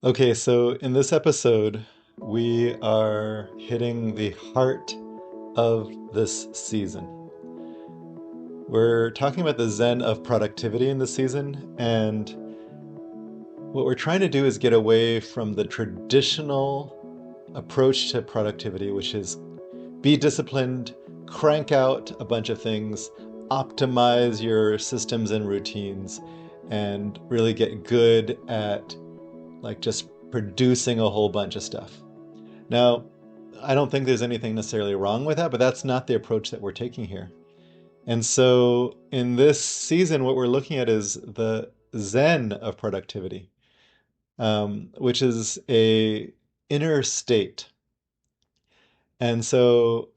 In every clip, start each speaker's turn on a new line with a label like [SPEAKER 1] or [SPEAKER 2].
[SPEAKER 1] Okay, so in this episode, we are hitting the heart of this season. We're talking about the zen of productivity in this season, and what we're trying to do is get away from the traditional approach to productivity, which is be disciplined, crank out a bunch of things, optimize your systems and routines, and really get good at just producing a whole bunch of stuff. Now, I don't think there's anything necessarily wrong with that, but that's not the approach that we're taking here. And so in this season, what we're looking at is the Zen of productivity, which is a inner state. And so,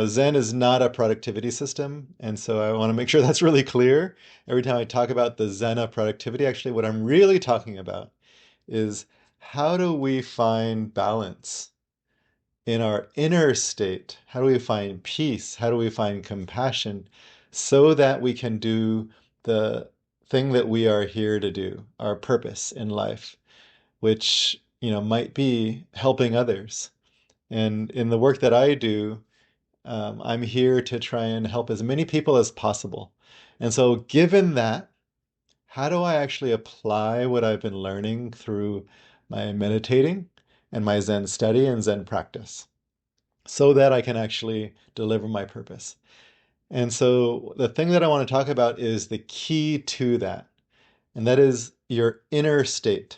[SPEAKER 1] Zen is not a productivity system. And so I want to make sure that's really clear. Every time I talk about the Zen of productivity, actually, what I'm really talking about is how do we find balance in our inner state? How do we find peace? How do we find compassion so that we can do the thing that we are here to do, our purpose in life, which, might be helping others. And in the work that I do, I'm here to try and help as many people as possible. And so, given that, how do I actually apply what I've been learning through my meditating and my Zen study and Zen practice so that I can actually deliver my purpose? And so, the thing that I want to talk about is the key to that, and that is your inner state.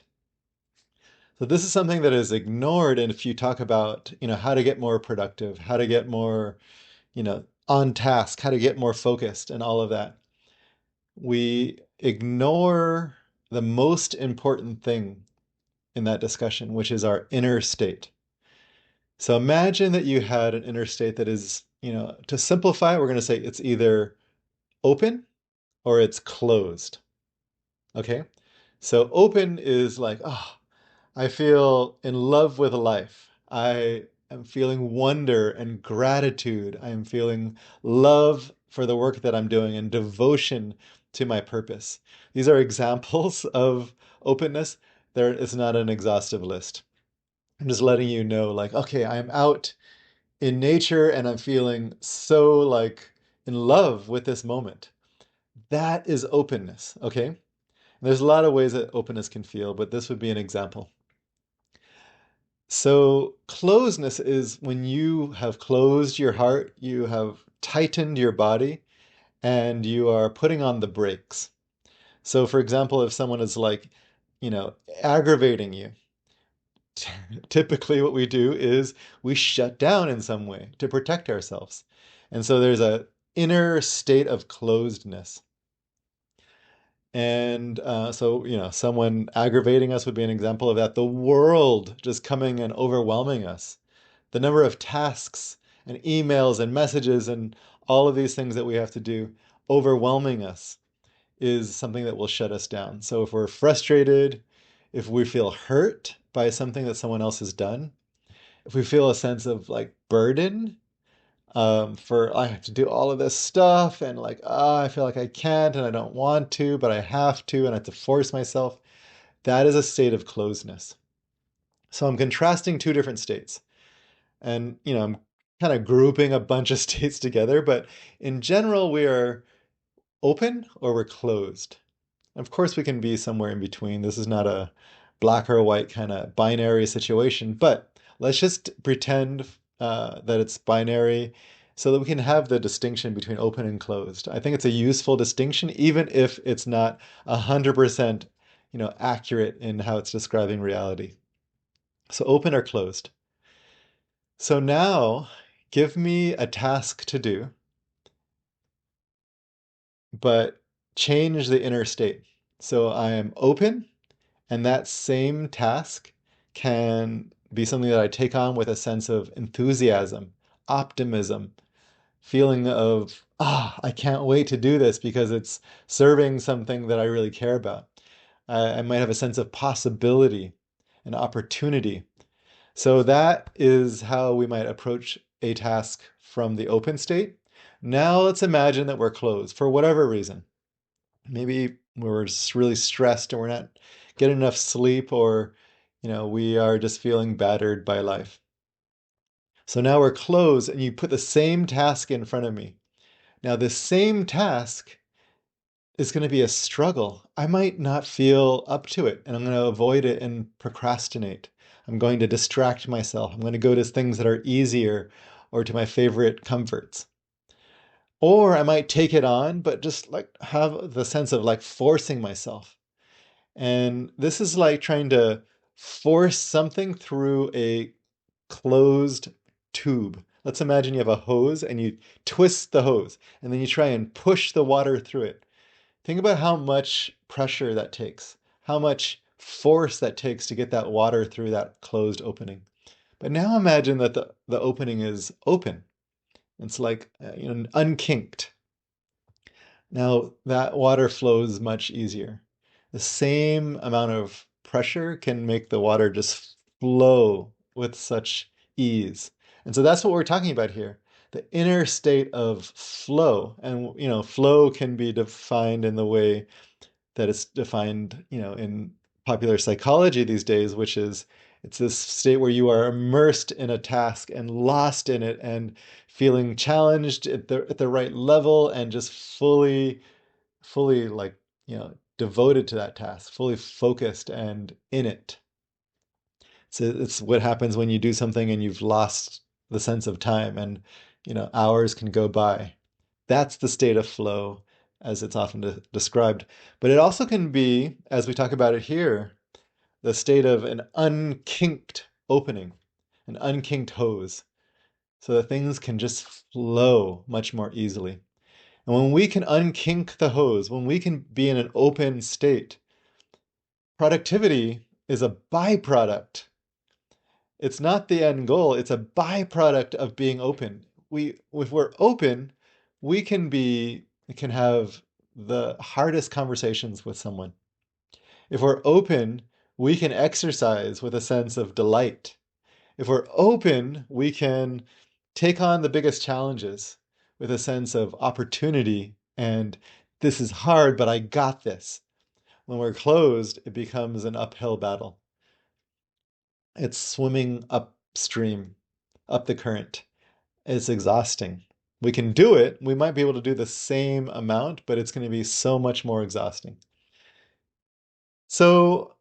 [SPEAKER 1] So this is something that is ignored, and if you talk about, how to get more productive, how to get more, on task, how to get more focused and all of that, we ignore the most important thing in that discussion, which is our inner state. So imagine that you had an inner state that is, to simplify, we're going to say it's either open or it's closed. Okay? So open is like, oh, I feel in love with life. I am feeling wonder and gratitude. I am feeling love for the work that I'm doing and devotion to my purpose. These are examples of openness. There is not an exhaustive list. I'm just letting you know, like, okay, I'm out in nature and I'm feeling so in love with this moment. That is openness, okay? There's a lot of ways that openness can feel, but this would be an example. So, closeness is when you have closed your heart, you have tightened your body, and you are putting on the brakes. So, for example, if someone is you know, aggravating you, typically what we do is we shut down in some way to protect ourselves. And so there's a inner state of closedness. And so, someone aggravating us would be an example of that. The world just coming and overwhelming us. The number of tasks and emails and messages and all of these things that we have to do overwhelming us is something that will shut us down. So if we're frustrated, if we feel hurt by something that someone else has done, if we feel a sense of burden for I have to do all of this stuff and I feel like I can't and I don't want to, but I have to and I have to force myself, that is a state of closeness. So I'm contrasting two different states. And, I'm kind of grouping a bunch of states together, but in general, we are open or we're closed. Of course, we can be somewhere in between. This is not a black or white kind of binary situation, but let's just pretend that it's binary so that we can have the distinction between open and closed. I think it's a useful distinction, even if it's not 100%, accurate in how it's describing reality. So open or closed. So now give me a task to do, but change the inner state. So I am open, and that same task can be something that I take on with a sense of enthusiasm, optimism, feeling of, I can't wait to do this because it's serving something that I really care about. I might have a sense of possibility and opportunity. So that is how we might approach a task from the open state. Now let's imagine that we're closed for whatever reason. Maybe we're just really stressed and we're not getting enough sleep, or we are just feeling battered by life. So now we're closed, and you put the same task in front of me. Now, this same task is going to be a struggle. I might not feel up to it, and I'm going to avoid it and procrastinate. I'm going to distract myself. I'm going to go to things that are easier or to my favorite comforts. Or I might take it on, but just like have the sense of like forcing myself. And this is like trying to force something through a closed tube. Let's imagine you have a hose and you twist the hose and then you try and push the water through it. Think about how much pressure that takes, how much force that takes to get that water through that closed opening. But now imagine that the opening is open. It's like unkinked. Now that water flows much easier. The same amount of pressure can make the water just flow with such ease. And so that's what we're talking about here. The inner state of flow. And flow can be defined in the way that it's defined, in popular psychology these days, which is it's this state where you are immersed in a task and lost in it and feeling challenged at the right level and just fully like, devoted to that task, fully focused and in it. So it's what happens when you do something and you've lost the sense of time and, hours can go by. That's the state of flow as it's often described. But it also can be, as we talk about it here, the state of an unkinked opening, an unkinked hose, so that things can just flow much more easily. And when we can unkink the hose, when we can be in an open state, productivity is a byproduct. It's not the end goal, it's a byproduct of being open. If we're open, we can have the hardest conversations with someone. If we're open, we can exercise with a sense of delight. If we're open, we can take on the biggest challenges with a sense of opportunity and this is hard, but I got this. When we're closed, it becomes an uphill battle. It's swimming upstream, up the current. It's exhausting. We can do it. We might be able to do the same amount, but it's going to be so much more exhausting. So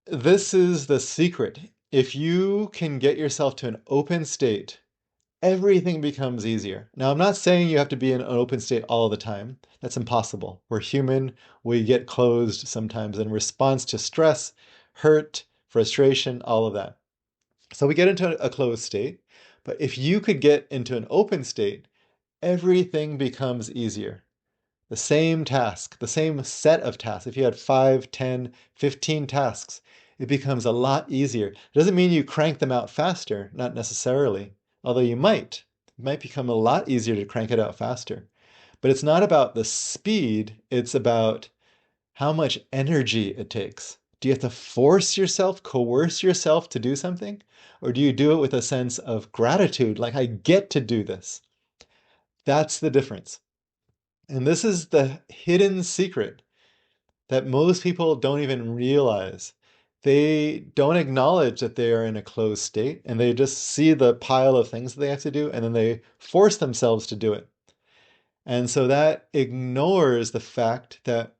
[SPEAKER 1] this is the secret. If you can get yourself to an open state, everything becomes easier. Now, I'm not saying you have to be in an open state all the time. That's impossible. We're human. We get closed sometimes in response to stress, hurt, frustration, all of that. So we get into a closed state. But if you could get into an open state, everything becomes easier. The same task, the same set of tasks. If you had 5, 10, 15 tasks, it becomes a lot easier. It doesn't mean you crank them out faster, not necessarily, although you might. It might become a lot easier to crank it out faster. But it's not about the speed, it's about how much energy it takes. Do you have to force yourself, coerce yourself to do something? Or do you do it with a sense of gratitude, like I get to do this? That's the difference. And this is the hidden secret that most people don't even realize. They don't acknowledge that they are in a closed state and they just see the pile of things that they have to do and then they force themselves to do it. And so that ignores the fact that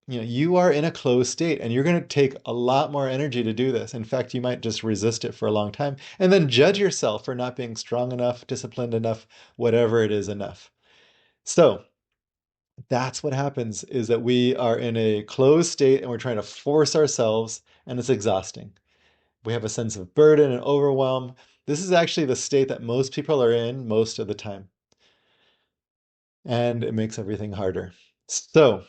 [SPEAKER 1] you are in a closed state and you're going to take a lot more energy to do this. In fact, you might just resist it for a long time and then judge yourself for not being strong enough, disciplined enough, whatever it is enough. So that's what happens is that we are in a closed state and we're trying to force ourselves and it's exhausting. We have a sense of burden and overwhelm. This is actually the state that most people are in most of the time. And it makes everything harder. So,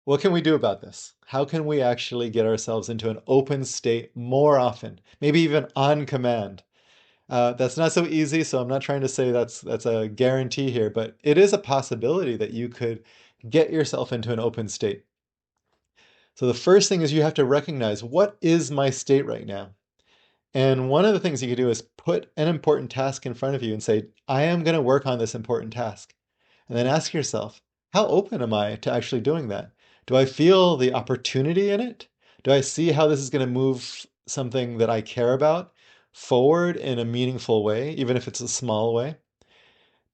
[SPEAKER 1] what can we do about this? How can we actually get ourselves into an open state more often? Maybe even on command. That's not so easy, so I'm not trying to say that's a guarantee here, but it is a possibility that you could get yourself into an open state. So the first thing is you have to recognize what is my state right now? And one of the things you can do is put an important task in front of you and say, I am going to work on this important task. And then ask yourself, how open am I to actually doing that? Do I feel the opportunity in it? Do I see how this is going to move something that I care about forward in a meaningful way, even if it's a small way?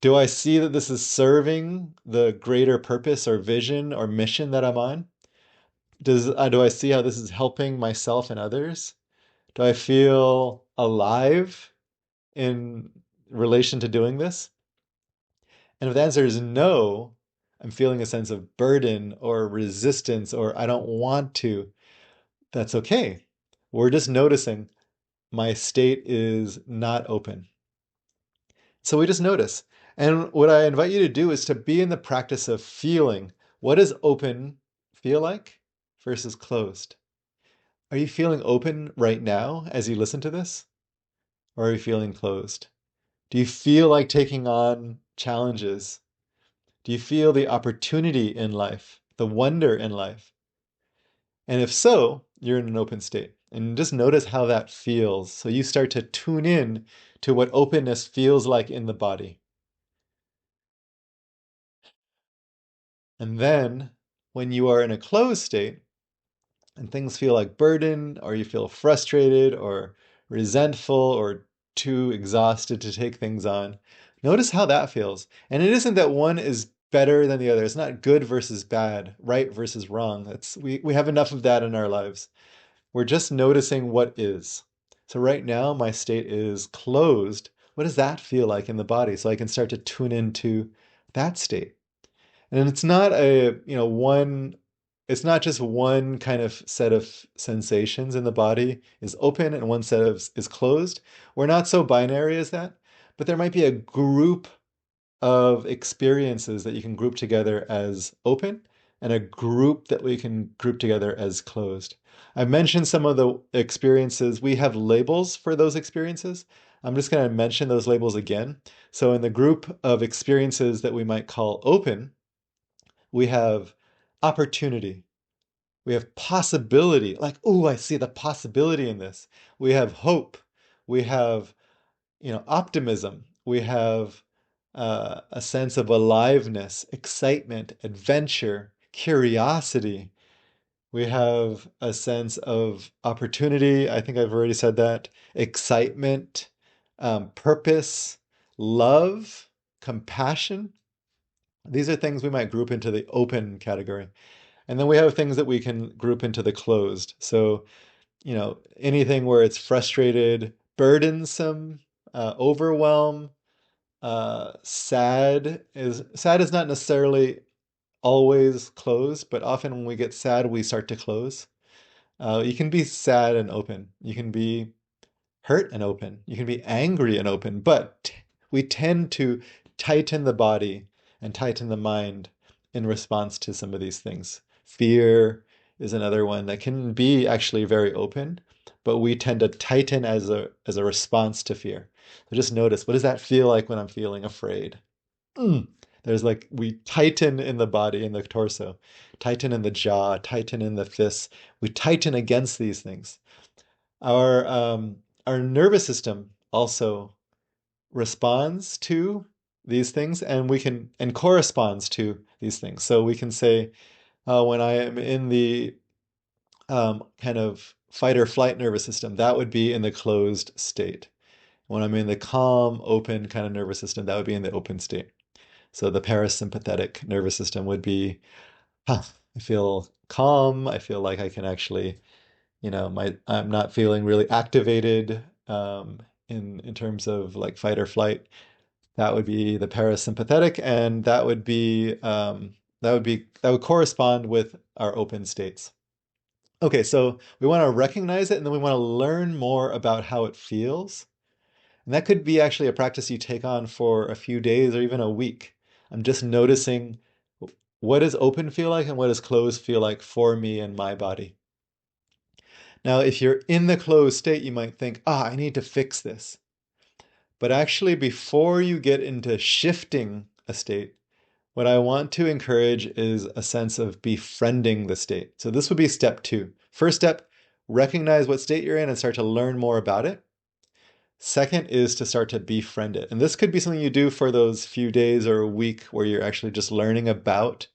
[SPEAKER 1] Do I see that this is serving the greater purpose or vision or mission that I'm on? Do I see how this is helping myself and others? Do I feel alive in relation to doing this? And if the answer is no, I'm feeling a sense of burden or resistance or I don't want to, that's okay. We're just noticing my state is not open. So we just notice. And what I invite you to do is to be in the practice of feeling what does open feel like versus closed. Are you feeling open right now as you listen to this? Or are you feeling closed? Do you feel like taking on challenges? Do you feel the opportunity in life, the wonder in life? And if so, you're in an open state. And just notice how that feels. So you start to tune in to what openness feels like in the body. And then when you are in a closed state and things feel like burden, or you feel frustrated or resentful or too exhausted to take things on, notice how that feels. And it isn't that one is better than the other. It's not good versus bad, right versus wrong. We have enough of that in our lives. We're just noticing what is. So right now, my state is closed. What does that feel like in the body? So I can start to tune into that state. And it's not it's not just one kind of set of sensations in the body is open and one set of is closed. We're not so binary as that, but there might be a group of experiences that you can group together as open and a group that we can group together as closed. I mentioned some of the experiences. We have labels for those experiences. I'm just going to mention those labels again. So, in the group of experiences that we might call open, we have opportunity. We have possibility, like, oh, I see the possibility in this. We have hope. We have, optimism. We have a sense of aliveness, excitement, adventure, curiosity. We have a sense of opportunity. I think I've already said that. Excitement, purpose, love, compassion. These are things we might group into the open category. And then we have things that we can group into the closed. So, anything where it's frustrated, burdensome, overwhelm, sad is not necessarily always closed, but often when we get sad, we start to close. You can be sad and open. You can be hurt and open. You can be angry and open, but we tend to tighten the body and tighten the mind in response to some of these things. Fear is another one that can be actually very open, but we tend to tighten as a response to fear. So just notice, what does that feel like when I'm feeling afraid? Mm. There's like we tighten in the body, in the torso, tighten in the jaw, tighten in the fists. We tighten against these things. Our our nervous system also responds to these things, and we can and corresponds to these things. So we can say when I am in the kind of fight or flight nervous system, that would be in the closed state. When I'm in the calm, open kind of nervous system, that would be in the open state. So the parasympathetic nervous system would be, huh, I feel calm. I feel like I can actually I'm not feeling really activated in terms of like fight or flight. That would be the parasympathetic, and that would correspond with our open states. Okay, so we want to recognize it, and then we want to learn more about how it feels. And that could be actually a practice you take on for a few days or even a week. I'm just noticing what does open feel like and what does closed feel like for me and my body. Now, if you're in the closed state, you might think, I need to fix this. But actually, before you get into shifting a state, what I want to encourage is a sense of befriending the state. So this would be step 2. First step, recognize what state you're in and start to learn more about it. Second is to start to befriend it. And this could be something you do for those few days or a week where you're actually just learning about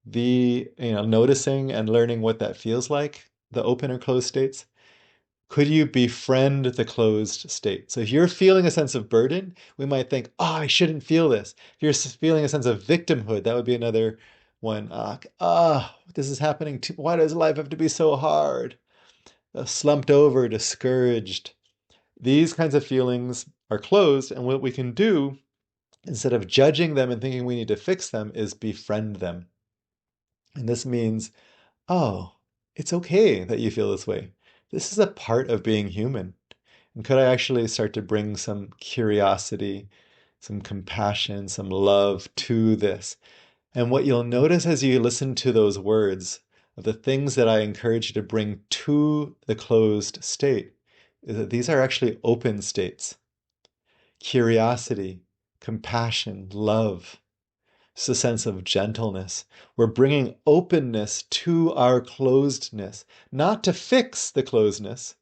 [SPEAKER 1] noticing and learning what that feels like, the open or closed states. Could you befriend the closed state? So if you're feeling a sense of burden, we might think, oh, I shouldn't feel this. If you're feeling a sense of victimhood, that would be another one. This is happening to, why does life have to be so hard? Slumped over, discouraged. These kinds of feelings are closed, and what we can do, instead of judging them and thinking we need to fix them, is befriend them. And this means, oh, it's okay that you feel this way. This is a part of being human. And could I actually start to bring some curiosity, some compassion, some love to this? And what you'll notice as you listen to those words of the things that I encourage you to bring to the closed state is that these are actually open states. Curiosity, compassion, love. It's a sense of gentleness. We're bringing openness to our closedness, not to fix the closedness,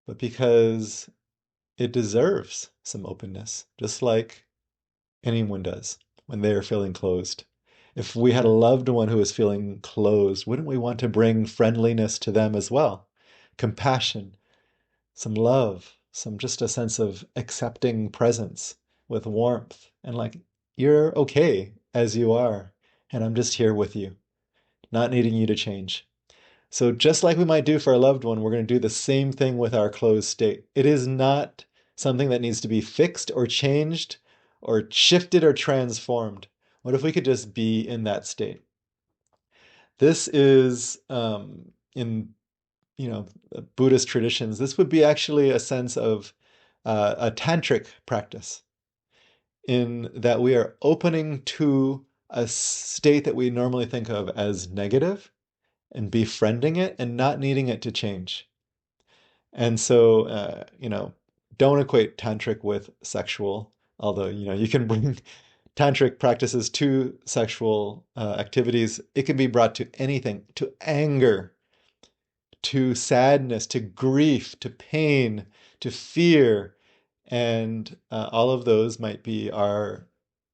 [SPEAKER 1] but because it deserves some openness, just like anyone does when they are feeling closed. If we had a loved one who was feeling closed, wouldn't we want to bring friendliness to them as well? Compassion, some love, some just a sense of accepting presence with warmth and like, you're okay as you are, and I'm just here with you, not needing you to change. So just like we might do for a loved one, we're going to do the same thing with our closed state. It is not something that needs to be fixed or changed or shifted or transformed. What if we could just be in that state? This is in Buddhist traditions. This would be actually a sense of a tantric practice, in that we are opening to a state that we normally think of as negative and befriending it and not needing it to change. And so, don't equate tantric with sexual, although, you can bring tantric practices to sexual activities. It can be brought to anything, to anger, to sadness, to grief, to pain, to fear. And all of those might be our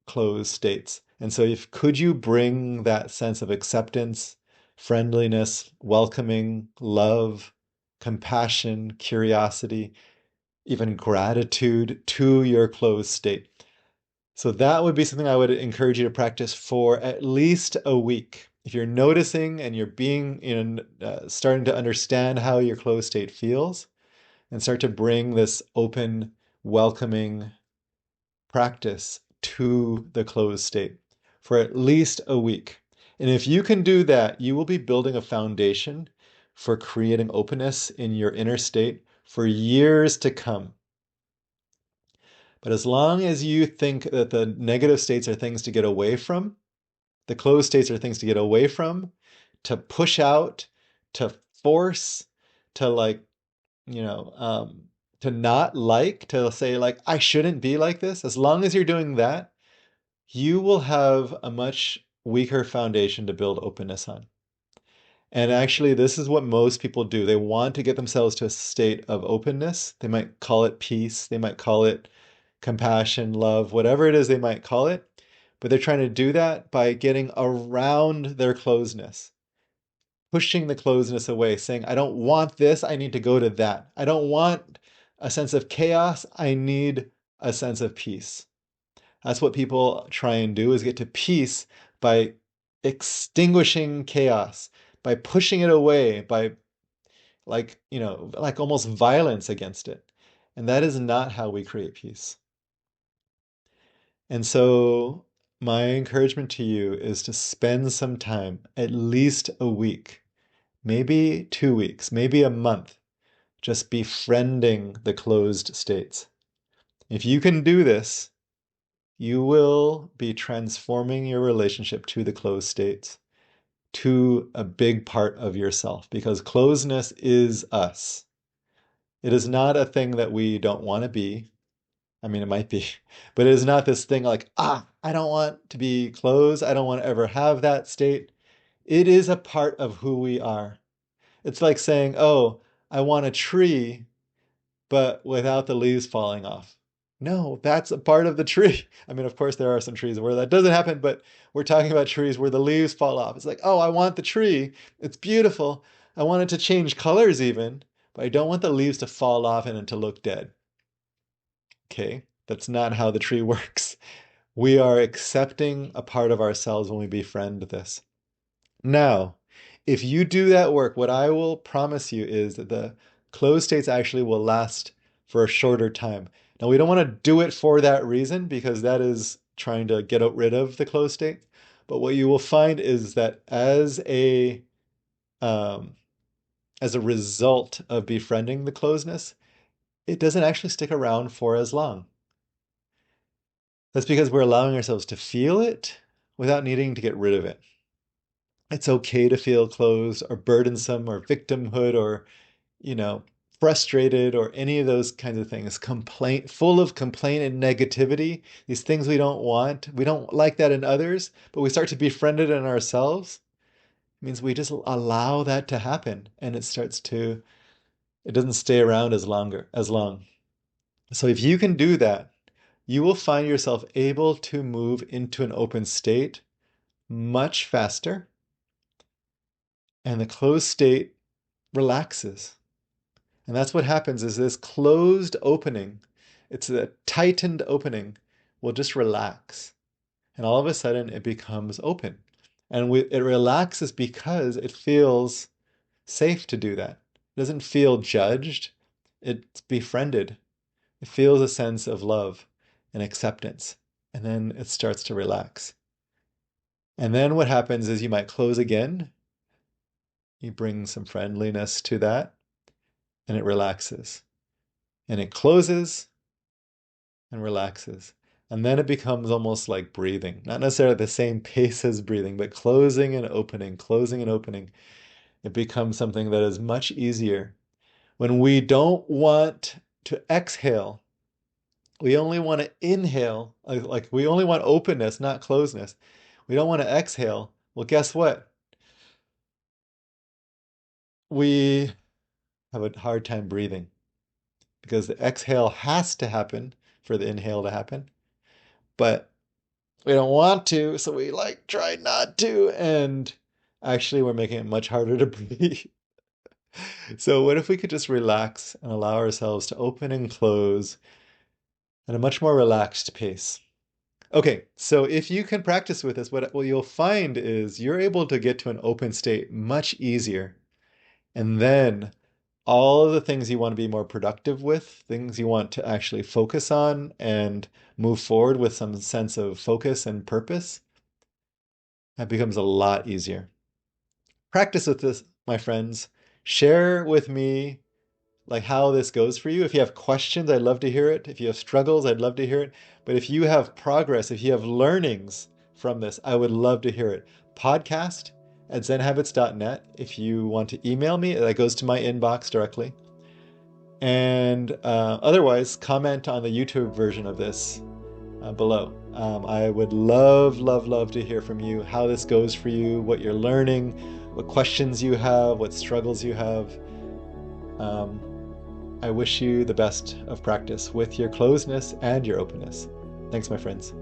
[SPEAKER 1] closed states. And so could you bring that sense of acceptance, friendliness, welcoming, love, compassion, curiosity, even gratitude to your closed state? So that would be something I would encourage you to practice for at least a week. If you're noticing and you're starting to understand how your closed state feels, and start to bring this open, welcoming practice to the closed state for at least a week. And if you can do that, you will be building a foundation for creating openness in your inner state for years to come. But as long as you think that the negative states are things to get away from, the closed states are things to get away from, to push out, to force, to to not like, to say like, I shouldn't be like this. As long as you're doing that, you will have a much weaker foundation to build openness on. And actually, this is what most people do. They want to get themselves to a state of openness. They might call it peace. They might call it compassion, love, whatever it is they might call it. But they're trying to do that by getting around their closeness, pushing the closeness away, saying, I don't want this. I need to go to that. I don't want a sense of chaos. I need a sense of peace. That's what people try and do, is get to peace by extinguishing chaos, by pushing it away, by like almost violence against it. And that is not how we create peace. And so my encouragement to you is to spend some time, at least a week, maybe 2 weeks, maybe a month, just befriending the closed states. If you can do this, you will be transforming your relationship to the closed states to a big part of yourself, because closeness is us. It is not a thing that we don't want to be. I mean, it might be, but it is not this thing like, I don't want to be closed. I don't want to ever have that state. It is a part of who we are. It's like saying, oh, I want a tree, but without the leaves falling off. No, that's a part of the tree. I mean, of course, there are some trees where that doesn't happen, but we're talking about trees where the leaves fall off. It's like, oh, I want the tree. It's beautiful. I want it to change colors even, but I don't want the leaves to fall off and to look dead. Okay, that's not how the tree works. We are accepting a part of ourselves when we befriend this. Now, if you do that work, what I will promise you is that the closed states actually will last for a shorter time. Now, we don't want to do it for that reason because that is trying to get rid of the closed state. But what you will find is that um, as a result of befriending the closeness, it doesn't actually stick around for as long. That's because we're allowing ourselves to feel it without needing to get rid of it. It's okay to feel closed or burdensome or victimhood or, you know, frustrated or any of those kinds of things. Complaint, full of complaint and negativity, these things we don't want. We don't like that in others, but we start to befriend it in ourselves. It means we just allow that to happen and it doesn't stay around as long. So if you can do that, you will find yourself able to move into an open state much faster, and the closed state relaxes. And that's what happens is this closed opening, it's a tightened opening, will just relax. And all of a sudden it becomes open. And it relaxes because it feels safe to do that. It doesn't feel judged. It's befriended. It feels a sense of love and acceptance. And then it starts to relax. And then what happens is you might close again. You bring some friendliness to that, and it relaxes. And it closes and relaxes. And then it becomes almost like breathing. Not necessarily the same pace as breathing, but closing and opening, closing and opening. It becomes something that is much easier. When we don't want to exhale, we only want to inhale, like we only want openness, not closeness. We don't want to exhale. Well, guess what? We have a hard time breathing because the exhale has to happen for the inhale to happen. But we don't want to, so we like try not to, and actually we're making it much harder to breathe. So what if we could just relax and allow ourselves to open and close at a much more relaxed pace? Okay, so if you can practice with this, what you'll find is you're able to get to an open state much easier. And then all of the things you want to be more productive with, things you want to actually focus on and move forward with some sense of focus and purpose, that becomes a lot easier. Practice with this, my friends. Share with me like how this goes for you. If you have questions, I'd love to hear it. If you have struggles, I'd love to hear it. But if you have progress, if you have learnings from this, I would love to hear it. podcast@zenhabits.net. If you want to email me, that goes to my inbox directly. And otherwise, comment on the YouTube version of this below. I would love, love, love to hear from you, how this goes for you, what you're learning, what questions you have, what struggles you have. I wish you the best of practice with your closeness and your openness. Thanks, my friends.